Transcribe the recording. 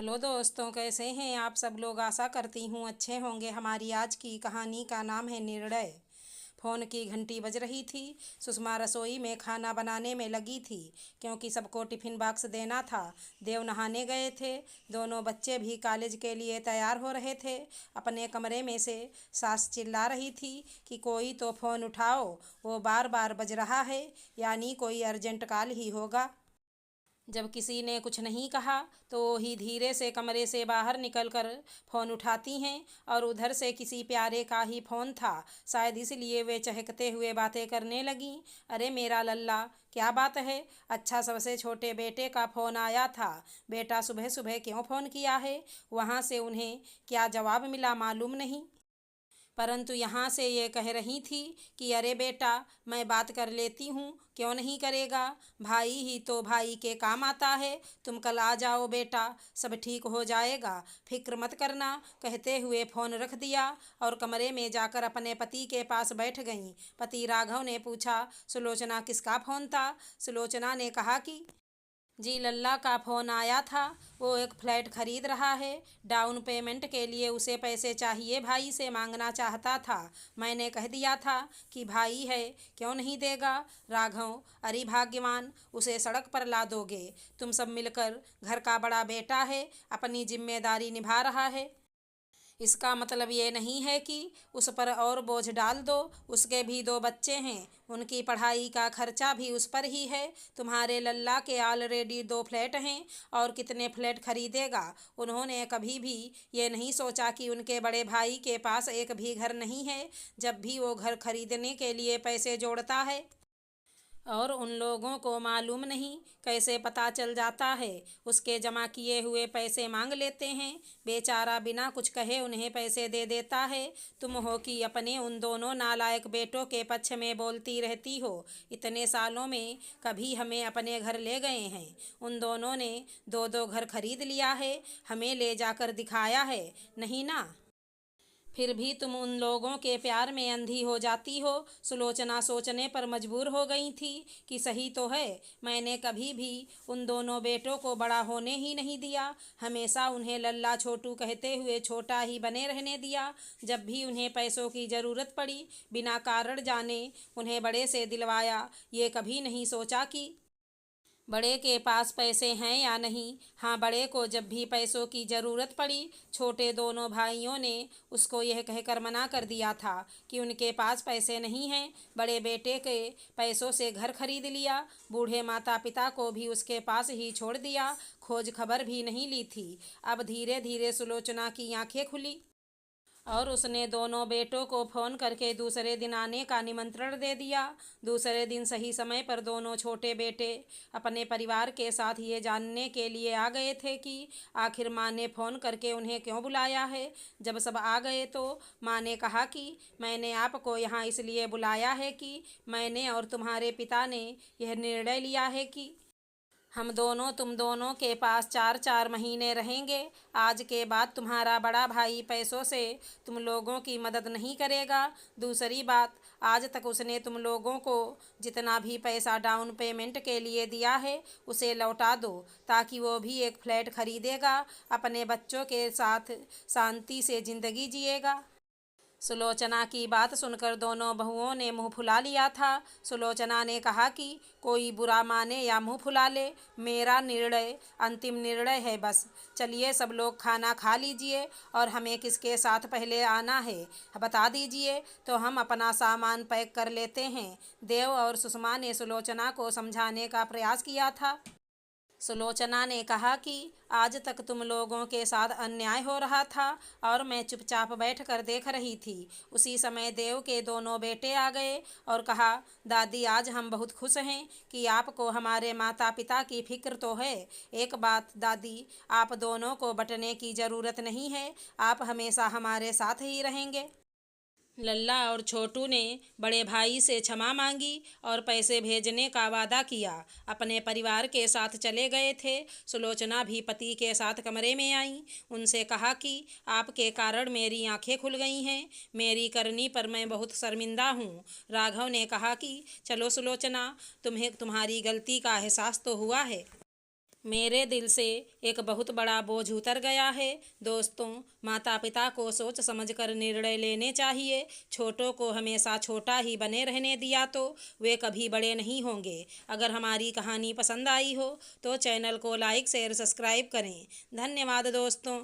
Hello दोस्तों, कैसे हैं आप सब लोग। आशा करती हूँ अच्छे होंगे। हमारी आज की कहानी का नाम है निर्णय। फ़ोन की घंटी बज रही थी। सुषमा रसोई में खाना बनाने में लगी थी क्योंकि सबको टिफ़िन बॉक्स देना था। देव नहाने गए थे। दोनों बच्चे भी कॉलेज के लिए तैयार हो रहे थे। अपने कमरे में से सास चिल्ला रही थी कि कोई तो फ़ोन उठाओ, वो बार बार बज रहा है, यानी कोई अर्जेंट कॉल ही होगा। जब किसी ने कुछ नहीं कहा तो वो ही धीरे से कमरे से बाहर निकलकर फ़ोन उठाती हैं और उधर से किसी प्यारे का ही फ़ोन था। शायद इसलिए वे चहकते हुए बातें करने लगीं। अरे मेरा लल्ला, क्या बात है? अच्छा, सबसे छोटे बेटे का फ़ोन आया था। बेटा सुबह सुबह क्यों फ़ोन किया है? वहाँ से उन्हें क्या जवाब मिला मालूम नहीं, परंतु यहाँ से ये कह रही थी कि अरे बेटा, मैं बात कर लेती हूँ, क्यों नहीं करेगा? भाई ही तो भाई के काम आता है। तुम कल आ जाओ बेटा, सब ठीक हो जाएगा, फिक्र मत करना, कहते हुए फ़ोन रख दिया और कमरे में जाकर अपने पति के पास बैठ गईं। पति राघव ने पूछा, सुलोचना किसका फ़ोन था? सुलोचना ने कहा कि जी लल्ला का फ़ोन आया था। वो एक फ्लैट खरीद रहा है। डाउन पेमेंट के लिए उसे पैसे चाहिए, भाई से मांगना चाहता था। मैंने कह दिया था कि भाई है, क्यों नहीं देगा? राघव, अरे भाग्यवान, उसे सड़क पर ला दोगे। तुम सब मिलकर, घर का बड़ा बेटा है, अपनी जिम्मेदारी निभा रहा है। इसका मतलब ये नहीं है कि उस पर और बोझ डाल दो। उसके भी दो बच्चे हैं, उनकी पढ़ाई का खर्चा भी उस पर ही है। तुम्हारे लल्ला के ऑलरेडी दो फ्लैट हैं और कितने फ्लैट खरीदेगा? उन्होंने कभी भी ये नहीं सोचा कि उनके बड़े भाई के पास एक भी घर नहीं है। जब भी वो घर खरीदने के लिए पैसे जोड़ता है और उन लोगों को मालूम नहीं कैसे पता चल जाता है, उसके जमा किए हुए पैसे मांग लेते हैं। बेचारा बिना कुछ कहे उन्हें पैसे दे देता है। तुम हो कि अपने उन दोनों नालायक बेटों के पक्ष में बोलती रहती हो। इतने सालों में कभी हमें अपने घर ले गए हैं? उन दोनों ने दो दो घर खरीद लिया है, हमें ले जाकर दिखाया है नहीं ना? फिर भी तुम उन लोगों के प्यार में अंधी हो जाती हो। सुलोचना सोचने पर मजबूर हो गई थी कि सही तो है, मैंने कभी भी उन दोनों बेटों को बड़ा होने ही नहीं दिया। हमेशा उन्हें लल्ला छोटू कहते हुए छोटा ही बने रहने दिया। जब भी उन्हें पैसों की ज़रूरत पड़ी, बिना कारण जाने उन्हें बड़े से दिलवाया। ये कभी नहीं सोचा कि बड़े के पास पैसे हैं या नहीं। हाँ, बड़े को जब भी पैसों की ज़रूरत पड़ी, छोटे दोनों भाइयों ने उसको यह कहकर मना कर दिया था कि उनके पास पैसे नहीं हैं। बड़े बेटे के पैसों से घर खरीद लिया, बूढ़े माता पिता को भी उसके पास ही छोड़ दिया, खोज खबर भी नहीं ली थी। अब धीरे धीरे सुलोचना की आंखें खुली और उसने दोनों बेटों को फ़ोन करके दूसरे दिन आने का निमंत्रण दे दिया। दूसरे दिन सही समय पर दोनों छोटे बेटे अपने परिवार के साथ ये जानने के लिए आ गए थे कि आखिर माँ ने फ़ोन करके उन्हें क्यों बुलाया है। जब सब आ गए तो माँ ने कहा कि मैंने आपको यहाँ इसलिए बुलाया है कि मैंने और तुम्हारे पिता ने यह निर्णय लिया है कि हम दोनों तुम दोनों के पास 4-4 महीने रहेंगे। आज के बाद तुम्हारा बड़ा भाई पैसों से तुम लोगों की मदद नहीं करेगा। दूसरी बात, आज तक उसने तुम लोगों को जितना भी पैसा डाउन पेमेंट के लिए दिया है उसे लौटा दो, ताकि वो भी एक फ्लैट खरीदेगा, अपने बच्चों के साथ शांति से ज़िंदगी जिएगा। सुलोचना की बात सुनकर दोनों बहुओं ने मुंह फुला लिया था। सुलोचना ने कहा कि कोई बुरा माने या मुंह फुला ले, मेरा निर्णय अंतिम निर्णय है बस। चलिए सब लोग खाना खा लीजिए और हमें किसके साथ पहले आना है बता दीजिए, तो हम अपना सामान पैक कर लेते हैं। देव और सुषमा ने सुलोचना को समझाने का प्रयास किया था। सुलोचना ने कहा कि आज तक तुम लोगों के साथ अन्याय हो रहा था और मैं चुपचाप बैठकर देख रही थी। उसी समय देव के दोनों बेटे आ गए और कहा, दादी आज हम बहुत खुश हैं कि आपको हमारे माता पिता की फिक्र तो है। एक बात दादी, आप दोनों को बंटने की ज़रूरत नहीं है, आप हमेशा हमारे साथ ही रहेंगे। लल्ला और छोटू ने बड़े भाई से क्षमा मांगी और पैसे भेजने का वादा किया। अपने परिवार के साथ चले गए थे। सुलोचना भी पति के साथ कमरे में आई। उनसे कहा कि आपके कारण मेरी आंखें खुल गई हैं, मेरी करनी पर मैं बहुत शर्मिंदा हूँ। राघव ने कहा कि चलो सुलोचना, तुम्हें तुम्हारी गलती का एहसास तो हुआ है। मेरे दिल से एक बहुत बड़ा बोझ उतर गया है। दोस्तों, माता पिता को सोच समझकर निर्णय लेने चाहिए। छोटों को हमेशा छोटा ही बने रहने दिया तो वे कभी बड़े नहीं होंगे। अगर हमारी कहानी पसंद आई हो तो चैनल को लाइक शेयर सब्सक्राइब करें। धन्यवाद दोस्तों।